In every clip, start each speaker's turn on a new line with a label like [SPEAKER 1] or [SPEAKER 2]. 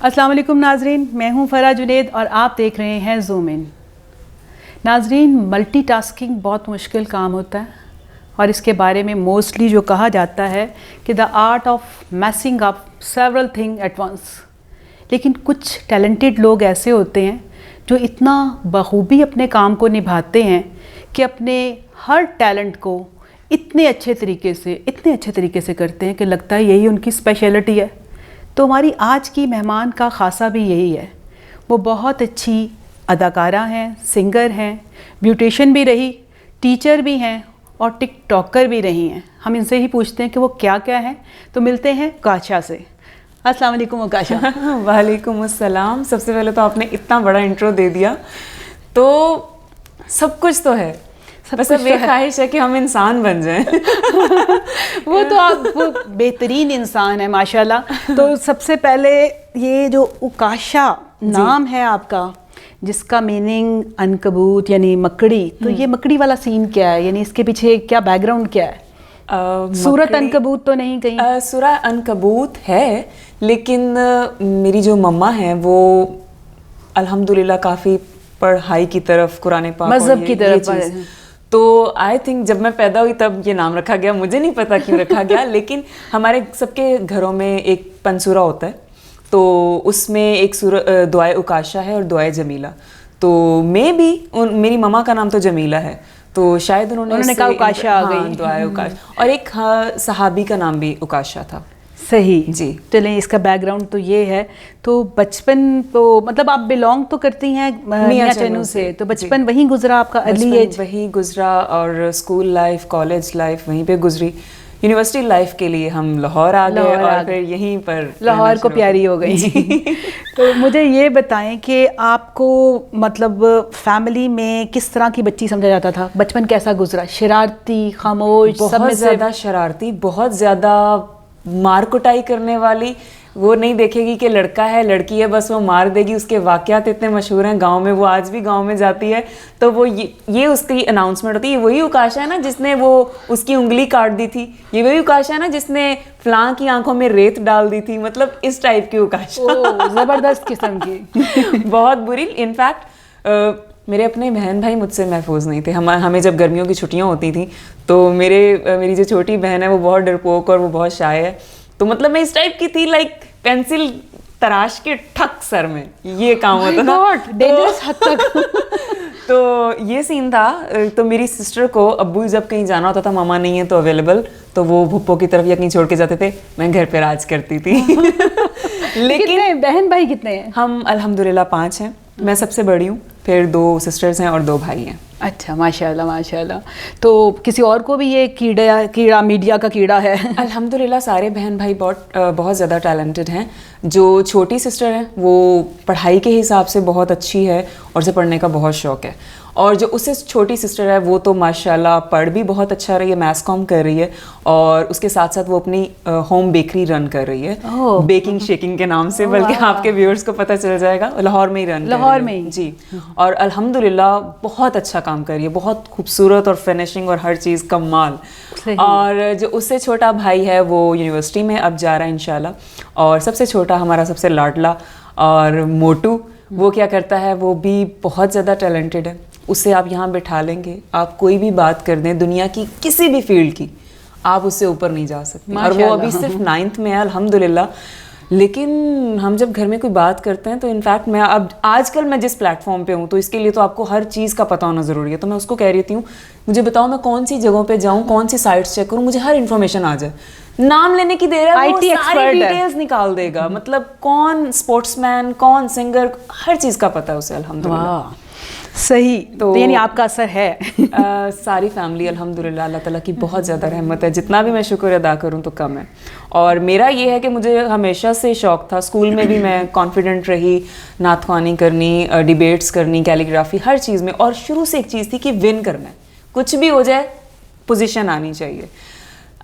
[SPEAKER 1] अस्सलाम वालेकुम नाजरीन, मैं हूं फ़रा जुनैद और आप देख रहे हैं ज़ूम इन। नाजरीन, मल्टीटास्किंग बहुत मुश्किल काम होता है और इसके बारे में मोस्टली जो कहा जाता है कि the art of messing up several thing at once. लेकिन कुछ टैलेंटेड लोग ऐसे होते हैं जो इतना बखूबी अपने काम को निभाते हैं कि अपने हर टैलेंट को इतने अच्छे तरीके से करते हैं कि लगता है यही उनकी स्पेशलिटी है। तो हमारी आज की मेहमान का ख़ासा भी यही है। वो बहुत अच्छी अदाकारा हैं, सिंगर हैं, ब्यूटिशियन भी रही, टीचर भी हैं और टिकटॉकर भी रही हैं। हम इनसे ही पूछते हैं कि वो क्या क्या हैं। तो मिलते हैं उकाशा से। अस्सलाम वालेकुम उकाशा।
[SPEAKER 2] वालेकुम अस्सलाम। सबसे पहले तो आपने इतना बड़ा इंट्रो दे दिया, तो सब कुछ तो है, बस अब एक ख्वाहिश है कि हम इंसान बन जाएं।
[SPEAKER 1] वो तो आप वो बेहतरीन इंसान है माशाल्लाह। तो सबसे पहले ये जो उकाशा नाम है आपका, जिसका मीनिंग अनकबूत यानी मकड़ी, तो ये मकड़ी वाला सीन क्या है, यानी इसके पीछे क्या बैकग्राउंड क्या है? सूरत अनकबूत तो नहीं कहीं?
[SPEAKER 2] सूरह अनकबूत है, लेकिन मेरी जो मम्मा है वो अल्हम्दुलिल्लाह काफ़ी पढ़ाई की तरफ, कुरान पाक,
[SPEAKER 1] मज़हब की तरफ।
[SPEAKER 2] तो आई थिंक जब मैं पैदा हुई तब ये नाम रखा गया, मुझे नहीं पता क्यों रखा गया। लेकिन हमारे सबके घरों में एक पनसूरा होता है, तो उसमें एक दुआए उकाशा है और दुआए जमीला। तो मेरी मम्मा का नाम तो जमीला है, तो शायद उन्होंने कहा उकाशा आ गई। दुआए उकाशा। और एक सहाबी का नाम भी उकाशा था।
[SPEAKER 1] सही
[SPEAKER 2] जी।
[SPEAKER 1] चलें, इसका बैकग्राउंड तो ये है। तो बचपन तो मतलब आप बिलोंग तो करती हैं मियां चन्नू से, तो बचपन वहीं गुजरा आपका? अर्ली एज
[SPEAKER 2] वहीं गुजरा और स्कूल लाइफ, कॉलेज लाइफ वहीं पे गुजरी। यूनिवर्सिटी लाइफ के लिए हम लाहौर आ गए और फिर यहीं पर
[SPEAKER 1] लाहौर को प्यारी हो गई। तो मुझे ये बताएं कि आपको मतलब फैमिली में किस तरह की बच्ची समझा जाता था? बचपन कैसा गुजरा? शरारती, खामोश?
[SPEAKER 2] बहुत ज़्यादा शरारती, बहुत ज़्यादा मार कुटाई करने वाली। वो नहीं देखेगी कि लड़का है लड़की है, बस वो मार देगी। उसके वाक़यात इतने मशहूर हैं गांव में, वो आज भी गांव में जाती है तो वो ये उसकी अनाउंसमेंट होती है, वही उकाशा है ना जिसने वो उसकी उंगली काट दी थी, ये वही उकाशा है ना जिसने फलां की आंखों में रेत डाल दी थी। मतलब इस टाइप की उकाशा।
[SPEAKER 1] ज़बरदस्त किस्म की।
[SPEAKER 2] बहुत बुरी। इनफैक्ट मेरे अपने बहन भाई मुझसे महफूज नहीं थे। हमें जब गर्मियों की छुट्टियां होती थी तो मेरी जो छोटी बहन है वो बहुत डरपोक और वो बहुत शाय है। तो मतलब मैं इस टाइप की थी, लाइक पेंसिल तराश के ठक सर में, ये काम होता था।
[SPEAKER 1] डेंजरस हद तक।
[SPEAKER 2] तो ये सीन था। तो मेरी सिस्टर को अब्बू जब कहीं जाना होता था, मामा नहीं है तो अवेलेबल, तो वो भुप्पो की तरफ या कहीं छोड़ के जाते थे, मैं घर पे राज करती थी।
[SPEAKER 1] लेकिन बहन भाई कितने हैं?
[SPEAKER 2] हम अल्हम्दुलिल्लाह 5 हैं। मैं सबसे बड़ी हूँ, फिर 2 सिस्टर्स हैं और 2 भाई हैं।
[SPEAKER 1] अच्छा, माशाल्लाह माशाल्लाह। तो किसी और को भी ये कीड़ा मीडिया का कीड़ा है?
[SPEAKER 2] अल्हम्दुलिल्लाह सारे बहन भाई बहुत ज़्यादा टैलेंटेड हैं। जो छोटी सिस्टर है वो पढ़ाई के हिसाब से बहुत अच्छी है और उसे पढ़ने का बहुत शौक़ है। और जो उससे छोटी सिस्टर है वो तो माशाल्लाह पढ़ भी बहुत अच्छा रही है, मैथ्स कॉम कर रही है और उसके साथ साथ वो अपनी होम बेकरी रन कर रही है, बेकिंग शेकिंग के नाम से। बल्कि आपके व्यूअर्स को पता चल जाएगा, लाहौर में ही रन
[SPEAKER 1] लाहौर में ही
[SPEAKER 2] जी। और अल्हम्दुलिल्लाह बहुत अच्छा काम कर रही है, बहुत खूबसूरत और फिनिशिंग और हर चीज़ कमाल। और जो उससे छोटा भाई है वो यूनिवर्सिटी में अब जा रहा है इंशाल्लाह। और सबसे छोटा हमारा सबसे लाडला और मोटू, वो क्या करता है, वो भी बहुत ज़्यादा टैलेंटेड है। उससे आप यहाँ बिठा लेंगे, आप कोई भी बात कर दें दुनिया की किसी भी फील्ड की, आप उससे ऊपर नहीं जा सकते। और वो अभी सिर्फ 9th में है अल्हम्दुलिल्लाह। लेकिन हम जब घर में कोई बात करते हैं तो इनफैक्ट मैं अब आजकल मैं जिस प्लेटफॉर्म पे हूँ तो इसके लिए तो आपको हर चीज़ का पता होना ज़रूरी है। तो मैं उसको कह रही हूँ मुझे बताओ मैं कौन सी जगहों पे जाऊँ, कौन सी साइट्स चेक करूँ, मुझे हर इन्फॉर्मेशन आ जाए। नाम लेने की देर है, वो सारी डिटेल्स निकाल देगा। मतलब कौन स्पोर्ट्समैन, कौन सिंगर, हर चीज़ का पता है उसे अल्हम्दुलिल्लाह।
[SPEAKER 1] सही। तो यानी आपका असर है।
[SPEAKER 2] सारी फैमिली अल्हम्दुलिल्लाह, अल्लाह ताला की बहुत ज़्यादा रहमत है। जितना भी मैं शुक्र अदा करूँ तो कम है। और मेरा ये है कि मुझे हमेशा से शौक़ था, स्कूल में भी मैं कॉन्फिडेंट रही, नात ख़्वानी करनी, डिबेट्स करनी, कैलीग्राफी, हर चीज़ में। और शुरू से एक चीज़ थी कि विन करना है, कुछ भी हो जाए पोजीशन आनी चाहिए।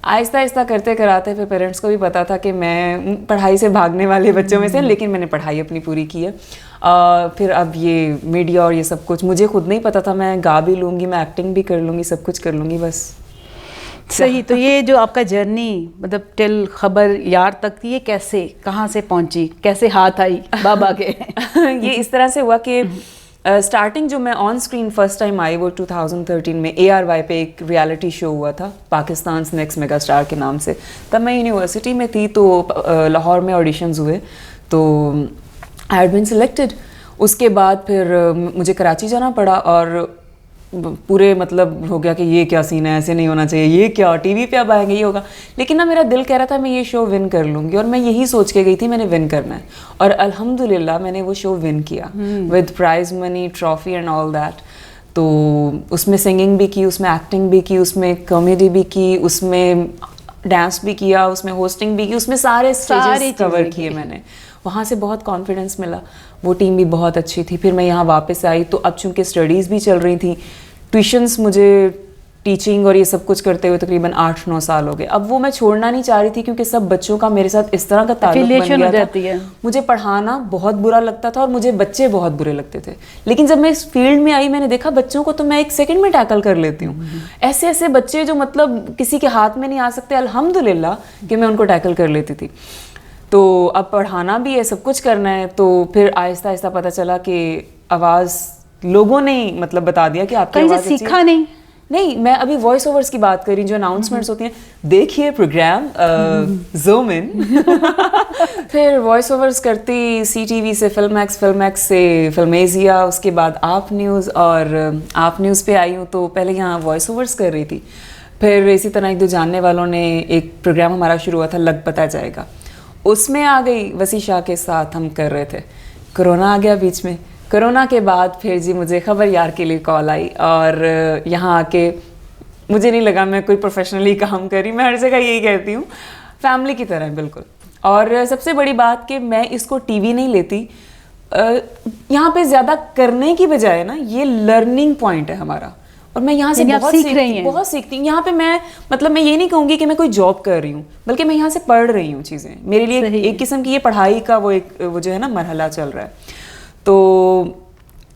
[SPEAKER 2] आहिस्ता आहिस्ता करते कराते फिर पेरेंट्स को भी पता था कि मैं पढ़ाई से भागने वाले बच्चों में से, लेकिन मैंने पढ़ाई अपनी पूरी की है। फिर अब ये मीडिया और ये सब कुछ मुझे खुद नहीं पता था, मैं गा भी लूँगी, मैं एक्टिंग भी कर लूँगी, सब कुछ कर लूँगी बस।
[SPEAKER 1] सही। तो ये जो आपका जर्नी मतलब टिल खबर यार तक थी, ये कैसे कहाँ से पहुँची, कैसे हाथ आई बाबा के?
[SPEAKER 2] ये इस तरह से हुआ कि स्टार्टिंग जो मैं on screen first time I वो 2013 में ARY पे एक रियलिटी शो हुआ था, पाकिस्तान नेक्स्ट मेगा स्टार के नाम से। तब मैं यूनिवर्सिटी में थी, तो लाहौर में ऑडिशंस हुए, तो आई हैड बीन सिलेक्टेड। उसके बाद फिर मुझे कराची जाना पड़ा और पूरे मतलब हो गया कि ये क्या सीन है, ऐसे नहीं होना चाहिए, ये क्या टीवी पे अब आएंगे, ये होगा। लेकिन ना मेरा दिल कह रहा था मैं ये शो विन कर लूँगी, और मैं यही सोच के गई थी मैंने विन करना है, और अल्हम्दुलिल्लाह मैंने वो शो विन किया with prize money, trophy and all that. तो उसमें सिंगिंग भी की, उसमें एक्टिंग भी की, उसमें कॉमेडी भी की, उसमें डांस भी किया, उसमें होस्टिंग भी की, उसमें सारे स्टेजेस कवर किए मैंने। वहाँ से बहुत कॉन्फिडेंस मिला, वो टीम भी बहुत अच्छी थी। फिर मैं यहाँ वापस आई, तो अब चूँकि स्टडीज़ भी चल रही थी, ट्यूशन्स मुझे टीचिंग और ये सब कुछ करते हुए तकरीबन 8-9 साल हो गए। अब वो मैं छोड़ना नहीं चाह रही थी, क्योंकि सब बच्चों का मेरे साथ इस तरह का ताल्लुक बन गया था। मुझे पढ़ाना बहुत बुरा लगता था और मुझे बच्चे बहुत बुरे लगते थे। लेकिन जब मैं इस फील्ड में आई, मैंने देखा बच्चों को तो मैं 1 सेकंड में टैकल कर लेती हूँ। ऐसे ऐसे बच्चे जो मतलब किसी के हाथ में नहीं आ सकते, अल्हम्दुलिल्लाह कि मैं उनको टैकल कर लेती थी। तो अब पढ़ाना भी है, सब कुछ करना है। तो फिर आहिस्ता आहिस्ता पता चला कि आवाज़ लोगों ने मतलब बता दिया कि आपकी आवाज़ अच्छी है।
[SPEAKER 1] सीखा नहीं,
[SPEAKER 2] मैं अभी वॉइस ओवर्स की बात कर रही हूँ, जो अनाउंसमेंट्स होती हैं, देखिए प्रोग्राम ज़ूम इन। फिर वॉइस ओवर्स करती CTV से फिल्मैक्स से फिल्मेजिया, उसके बाद आप न्यूज़, और आप न्यूज़ पे आई हूँ। तो पहले यहाँ वॉइस ओवर्स कर रही थी, फिर इसी तरह 1-2 जानने वालों ने एक प्रोग्राम हमारा शुरू हुआ था, लग पता जाएगा, उसमें आ गई वसी शाह के साथ हम कर रहे थे। कोरोना आ गया बीच में, कोरोना के बाद फिर जी मुझे खबर यार के लिए कॉल आई, और यहाँ आके मुझे नहीं लगा मैं कोई प्रोफेशनली काम कर रही, मैं हर जगह यही कहती हूँ, फैमिली की तरह बिल्कुल। और सबसे बड़ी बात कि मैं इसको टीवी नहीं लेती, यहाँ पे ज़्यादा करने की बजाय ना ये लर्निंग पॉइंट है हमारा, और मैं यहाँ से बहुत सीखती हूँ। यहाँ पे मैं मतलब मैं ये नहीं कहूँगी कि मैं कोई जॉब कर रही हूँ, बल्कि मैं यहाँ से पढ़ रही हूँ चीज़ें। मेरे लिए एक किस्म की ये पढ़ाई का वो जो है ना मरहला चल रहा है। तो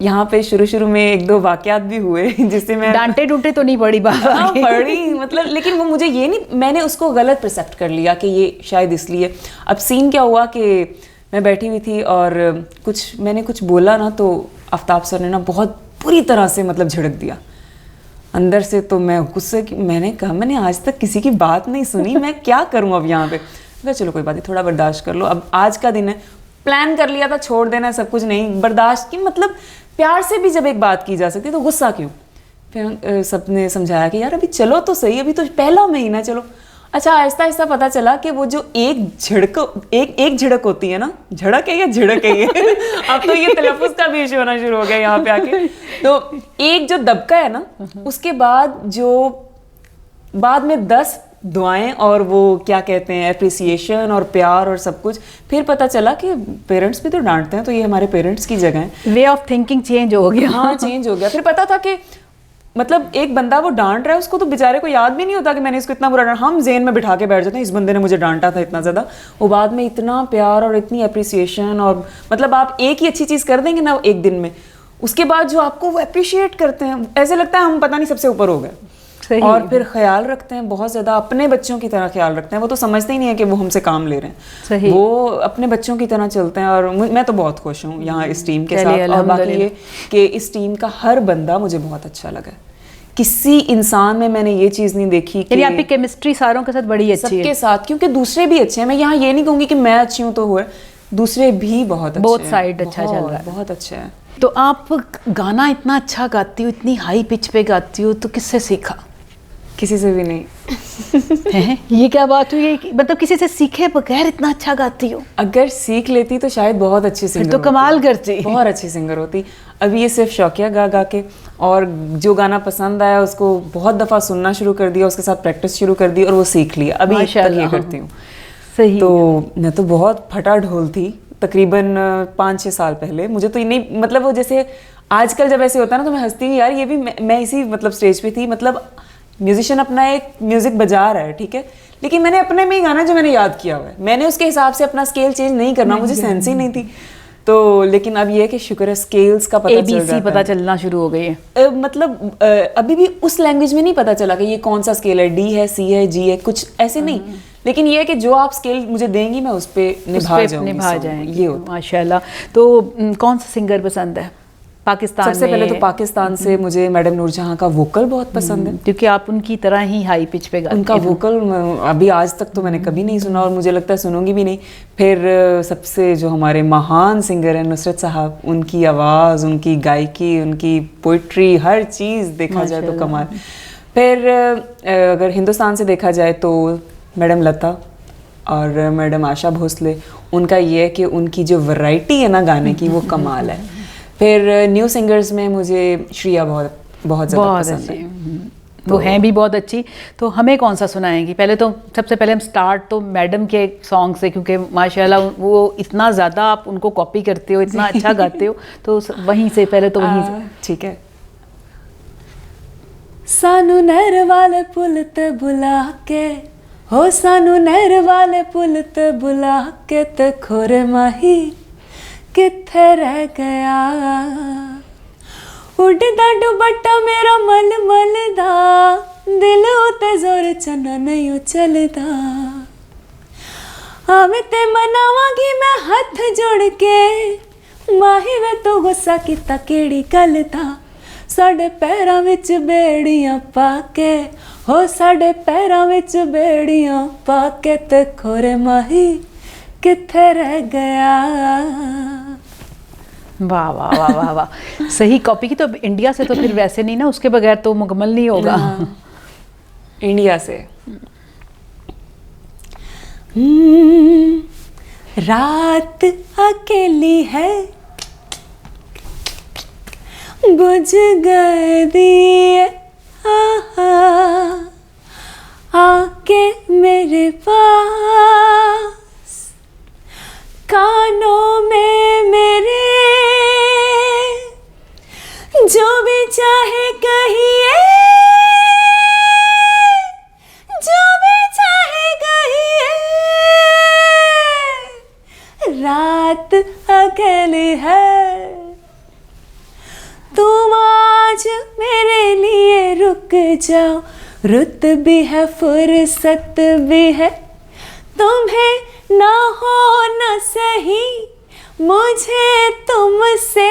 [SPEAKER 2] यहाँ पे शुरू में 1-2 वाक़यात भी हुए जिससे मैं
[SPEAKER 1] डांटे तो नहीं पड़ी बाबा
[SPEAKER 2] पढ़ी मतलब, लेकिन वो मुझे ये नहीं, मैंने उसको गलत परसेप्ट कर लिया कि ये शायद इसलिए। अब सीन क्या हुआ कि मैं बैठी हुई थी और मैंने कुछ बोला ना, तो आफ्ताब सर ने ना बहुत बुरी तरह से मतलब झिड़क दिया अंदर से। तो मैं गुस्से की, मैंने कहा मैंने आज तक किसी की बात नहीं सुनी, मैं क्या करूं अब यहाँ पे। चलो कोई बात नहीं, थोड़ा बर्दाश्त कर लो, अब आज का दिन है, प्लान कर लिया था, छोड़ देना सब कुछ, नहीं बर्दाश्त की मतलब प्यार से भी जब एक बात की जा सकती तो गुस्सा क्यों। फिर सबने समझाया कि यार अभी चलो तो सही, अभी तो पहला महीना, चलो। अच्छा, आहिस्ता आहिस्ता पता चला कि वो जो एक झिड़क होती है ना, झड़क है या झिड़क है ये अब तो ये तलफ़ुज़ का भी इशू होना शुरू हो गया यहाँ पे आके। तो एक जो दबका है ना, उसके बाद जो बाद में 10 दुआएं और वो क्या कहते हैं एप्रिसिएशन और प्यार और सब कुछ। फिर पता चला कि पेरेंट्स भी तो डांटते हैं, तो ये हमारे पेरेंट्स की जगह है।
[SPEAKER 1] वे ऑफ थिंकिंग चेंज हो गया।
[SPEAKER 2] हाँ, चेंज हो गया। फिर पता था कि मतलब एक बंदा वो डांट रहा है, उसको तो बेचारे को याद भी नहीं होता कि मैंने इसको इतना बुरा डांटा। हम ज़हन में बिठा के बैठ जाते हैं, इस बंदे ने मुझे डांटा था इतना ज़्यादा। वो बाद में इतना प्यार और इतनी अप्रिसिएशन, और मतलब आप एक ही अच्छी चीज़ कर देंगे ना एक दिन में, उसके बाद जो आपको वो अप्रिशिएट करते हैं, ऐसे लगता है हम पता नहीं सबसे ऊपर हो गए। और फिर ख्याल रखते हैं बहुत ज़्यादा, अपने बच्चों की तरह ख्याल रखते हैं। वो तो समझते ही नहीं है कि वो हमसे काम ले रहे हैं, वो अपने बच्चों की तरह चलते हैं। और मैं तो बहुत खुश हूँ यहाँ इस टीम के साथ। और बाकी ये कि इस टीम का हर बंदा मुझे बहुत अच्छा लगा। किसी इंसान में मैंने ये चीज़ नहीं देखी कि
[SPEAKER 1] आपकी केमिस्ट्री सारों के साथ बड़ी अच्छी है।
[SPEAKER 2] सबके साथ, क्योंकि दूसरे भी अच्छे हैं। मैं यहाँ ये नहीं कहूँगी कि मैं अच्छी हूँ तो हुए, दूसरे भी बहुत अच्छे हैं।
[SPEAKER 1] बोथ साइड अच्छा चल रहा है,
[SPEAKER 2] बहुत अच्छा है।
[SPEAKER 1] तो आप गाना इतना अच्छा गाती हो, इतनी हाई पिच पे गाती हो, तो किससे सीखा?
[SPEAKER 2] किसी से भी नहीं
[SPEAKER 1] है? ये क्या बात हुई, मतलब किसी से सीखे बगैर इतना अच्छा गाती हो?
[SPEAKER 2] अगर सीख लेती तो शायद बहुत अच्छी सिंगर
[SPEAKER 1] तो कमाल करती,
[SPEAKER 2] बहुत अच्छी सिंगर होती। अभी ये सिर्फ शौकिया गा के, और जो गाना पसंद आया उसको बहुत दफ़ा सुनना शुरू कर दिया, उसके साथ प्रैक्टिस शुरू कर दी और वो सीख लिया। अभी तक ये करती हूँ।
[SPEAKER 1] सही।
[SPEAKER 2] तो मैं तो बहुत फटा ढोल थी तकरीबन 5-6 साल पहले। मुझे तो ये नहीं, मतलब वो जैसे आजकल जब ऐसे होता है ना तो मैं हंसती हूँ, यार ये भी मैं इसी मतलब स्टेज पे थी। मतलब म्यूजिशियन अपना एक म्यूजिक बजा रहा है, ठीक है, लेकिन मैंने अपने में ही गाना जो मैंने याद किया हुआ है, मैंने उसके हिसाब से अपना स्केल चेंज नहीं करना, मुझे सेंस ही नहीं थी। तो लेकिन अब ये है कि शुक्र है स्केल्स का पता चल जाता है,
[SPEAKER 1] पता चलना शुरू हो गई है।
[SPEAKER 2] मतलब अभी भी उस लैंग्वेज में नहीं पता चला कि ये कौन सा स्केल है, डी है, सी है, जी है, कुछ ऐसे नहीं, लेकिन ये है कि जो आप स्केल मुझे देंगी मैं उस पे निभा जाएंगी, ये होता।
[SPEAKER 1] माशाल्लाह। तो कौन सा सिंगर पसंद है पाकिस्तान में?
[SPEAKER 2] सबसे पहले तो पाकिस्तान से मुझे मैडम नूरजहां का वोकल बहुत पसंद है,
[SPEAKER 1] क्योंकि आप उनकी तरह ही हाई पिच पे गाती हैं।
[SPEAKER 2] उनका वोकल अभी आज तक तो मैंने कभी नहीं सुना और मुझे लगता है सुनूंगी भी नहीं। फिर सबसे जो हमारे महान सिंगर हैं नुसरत साहब, उनकी आवाज़, उनकी गायकी, उनकी पोइट्री, हर चीज़ देखा जाए तो कमाल। फिर अगर हिंदुस्तान से देखा जाए तो मैडम लता और मैडम आशा भोसले, उनका ये है कि उनकी जो वैरायटी है ना गाने की वो कमाल है। फिर न्यू सिंगर्स में मुझे श्रिया बहुत ज़्यादा पसंद है,
[SPEAKER 1] वो हैं भी बहुत अच्छी। तो हमें कौन सा सुनाएंगी? पहले तो सबसे पहले हम स्टार्ट तो मैडम के सॉन्ग से, क्योंकि माशाल्लाह वो इतना ज़्यादा आप उनको कॉपी करते हो, इतना अच्छा गाते हो, तो वहीं से पहले तो वहीं से
[SPEAKER 2] ठीक है। सानू नहर वाले पुल ते बुला के, हो सानू नहर वाले पुल ते बुला के, ते खोरे माही किथे रह गया, उड़दा दुपट्टा मेरा मल मल दा, दिल उते जोर चना नहीं चलदा, आवे ते मनावांगी मैं हथ जोड़ के, माही वे तो गुस्सा कीता केड़ी गल दा, साडे पैरां विच बेड़ियां पाके, हो साडे पैरां विच बेड़ियां पाके, ते खोरे माही किथे रह गया।
[SPEAKER 1] वाह वाह वाह वाह वाह, सही कॉपी की। तो इंडिया से तो फिर वैसे नहीं ना, उसके बगैर तो मुकम्मल नहीं होगा।
[SPEAKER 2] इंडिया से रात अकेली है, बुझ गए दिए, आके मेरे पास, कानों में मेरे, जो भी चाहे कहिए, जो भी चाहे कहिए, रात अकेली है, तुम आज मेरे लिए रुक जाओ, रुत भी है फुर्सत भी है, तुम्हें ना हो न सही, मुझे तुमसे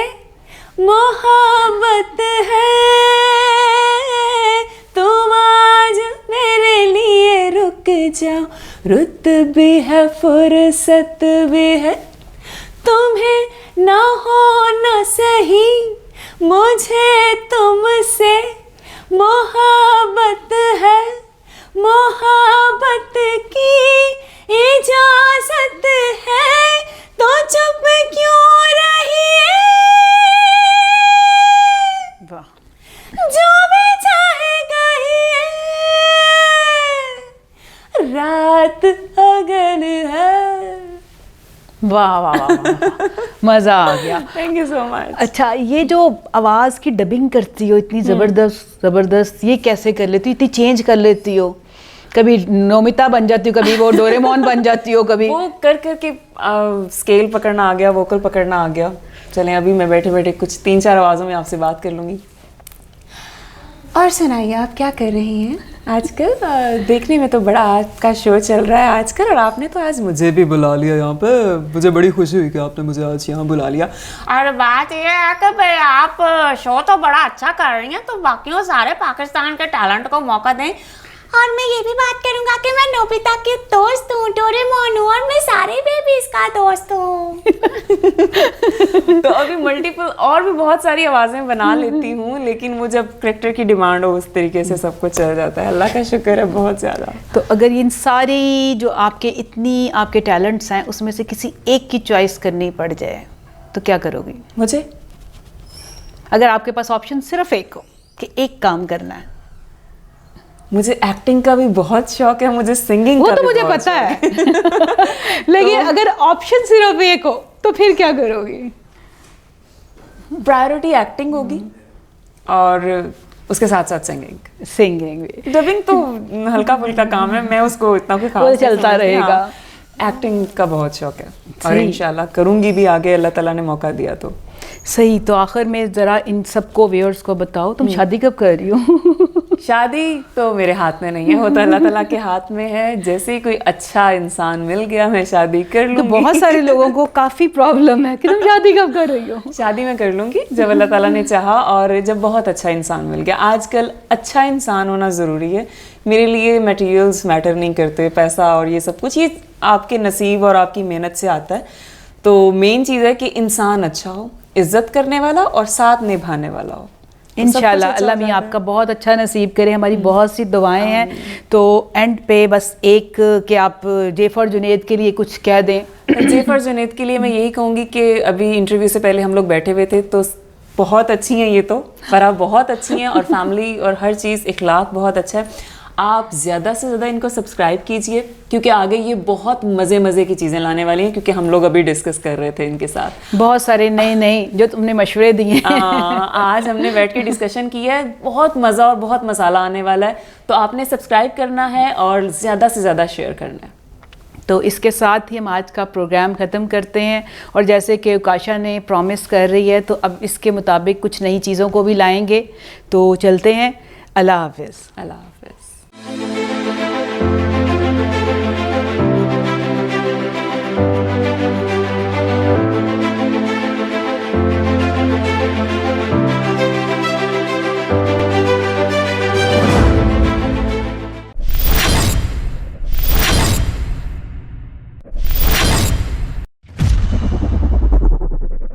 [SPEAKER 2] मोहब्बत है, तुम आज मेरे लिए रुक जाओ, रुत भी है फुर्सत भी है, तुम्हें ना हो न सही, मुझे तुमसे मोहब्बत है, मोहब्बत की इजाजत है, तो चुप क्यों रही है, जो भी चाहे कहिए, रात अगल है।
[SPEAKER 1] वाह वाह वाह, मज़ा आ गया।
[SPEAKER 2] Thank you so much.
[SPEAKER 1] अच्छा, ये जो आवाज़ की डबिंग करती हो इतनी ज़बरदस्त, ये कैसे कर लेती हो? इतनी चेंज कर लेती हो, कभी नोमिता बन जाती हो, कभी वो डोरेमोन बन जाती हो, कभी
[SPEAKER 2] वो कर करके स्केल पकड़ना आ गया, वोकल पकड़ना आ गया। चलें, अभी मैं बैठे बैठे कुछ 3-4 आवाज़ों में आपसे बात कर लूँगी। और सुनाइए, आप क्या कर रही हैं आजकल? देखने में तो बड़ा आपका शो चल रहा है आजकल, और आपने तो आज मुझे भी बुला लिया यहाँ पे। मुझे बड़ी खुशी हुई कि आपने मुझे आज यहाँ बुला लिया।
[SPEAKER 3] और बात ये है कि भाई आप शो तो बड़ा अच्छा कर रही हैं, तो बाकियों सारे पाकिस्तान के टैलेंट को मौका दें। और मैं ये भी बात करूंगा कि मैं नोबिता की दोस्त हूँ, डोरेमोन हूँ, और मैं सारे बेबीज का दोस्त हूँ।
[SPEAKER 2] तो अभी मल्टीपल और भी बहुत सारी आवाज़ें बना लेती हूँ, लेकिन वो जब करेक्टर की डिमांड हो उस तरीके से सब कुछ चल जाता है। अल्लाह का शुक्र है बहुत ज़्यादा।
[SPEAKER 1] तो अगर इन सारी जो आपके टैलेंट्स हैं उसमें से किसी एक की चॉइस करनी पड़ जाए तो क्या करोगी?
[SPEAKER 2] मुझे
[SPEAKER 1] अगर आपके पास ऑप्शन सिर्फ एक हो कि एक काम करना है।
[SPEAKER 2] मुझे एक्टिंग का भी बहुत शौक है, मुझे सिंगिंग का
[SPEAKER 1] वो तो मुझे पता है। लेकिन अगर ऑप्शन सिर्फ एक हो तो फिर क्या करोगी?
[SPEAKER 2] प्रायोरिटी एक्टिंग होगी, और उसके साथ साथ सिंगिंग।
[SPEAKER 1] सिंगिंग भी,
[SPEAKER 2] डबिंग तो हल्का फुल्का काम है, मैं उसको इतना कोई खास
[SPEAKER 1] वो
[SPEAKER 2] नहीं
[SPEAKER 1] चलता
[SPEAKER 2] समझती।
[SPEAKER 1] रहेगा।
[SPEAKER 2] हाँ, एक्टिंग का बहुत शौक है और
[SPEAKER 1] सही।
[SPEAKER 2] इंशाल्लाह करूँगी भी आगे, अल्लाह ताला ने मौका दिया तो।
[SPEAKER 1] सही। तो आखिर में ज़रा इन सबको व्यूअर्स को बताओ, तुम शादी कब कर रही हो?
[SPEAKER 2] शादी तो मेरे हाथ में नहीं है, वो तो अल्लाह ताला के हाथ में है। जैसे ही कोई अच्छा इंसान मिल गया मैं शादी कर
[SPEAKER 1] तो
[SPEAKER 2] लूँगी।
[SPEAKER 1] बहुत सारे लोगों को काफ़ी प्रॉब्लम है कि तुम शादी कब कर रही हो।
[SPEAKER 2] शादी मैं कर लूँगी जब अल्लाह ताला ने चाहा और जब बहुत अच्छा इंसान मिल गया। आजकल अच्छा इंसान होना ज़रूरी है। मेरे लिए मटेरियल्स मैटर नहीं करते, पैसा और ये सब कुछ, ये आपके नसीब और आपकी मेहनत से आता है। तो मेन चीज़ है कि इंसान अच्छा हो, इज्जत करने वाला और साथ निभाने वाला हो। तो सब कुछ
[SPEAKER 1] इंशाल्लाह
[SPEAKER 2] अच्छा
[SPEAKER 1] अल्लाह
[SPEAKER 2] हो
[SPEAKER 1] मियाँ
[SPEAKER 2] जाता है।
[SPEAKER 1] आपका बहुत अच्छा नसीब करे। हमारी बहुत सी दुआएं हैं। तो एंड पे बस एक कि आप जे फॉर जुनैद के लिए कुछ कह दें।
[SPEAKER 2] जे फॉर जुनैद के लिए मैं यही कहूँगी कि अभी इंटरव्यू से पहले हम लोग बैठे हुए थे तो बहुत अच्छी हैं ये तो, फराह बहुत अच्छी हैं और फैमिली और हर चीज़ इखलाक बहुत अच्छा है। आप ज़्यादा से ज़्यादा इनको सब्सक्राइब कीजिए क्योंकि आगे ये बहुत मज़े की चीज़ें लाने वाली हैं, क्योंकि हम लोग अभी डिस्कस कर रहे थे इनके साथ
[SPEAKER 1] बहुत सारे नए जो तुमने मशवरे दिए हैं।
[SPEAKER 2] आज हमने बैठ के डिस्कशन किया है, बहुत मज़ा और बहुत मसाला आने वाला है। तो आपने सब्सक्राइब करना है और ज़्यादा से ज़्यादा शेयर करना है।
[SPEAKER 1] तो इसके साथ ही हम आज का प्रोग्राम ख़त्म करते हैं और जैसे कि उकाशा ने प्रॉमिस कर रही है तो अब इसके मुताबिक कुछ नई चीज़ों को भी लाएंगे। तो चलते हैं। अल्लाह हाफ़िज़।
[SPEAKER 2] अल्लाह हाफ़िज़।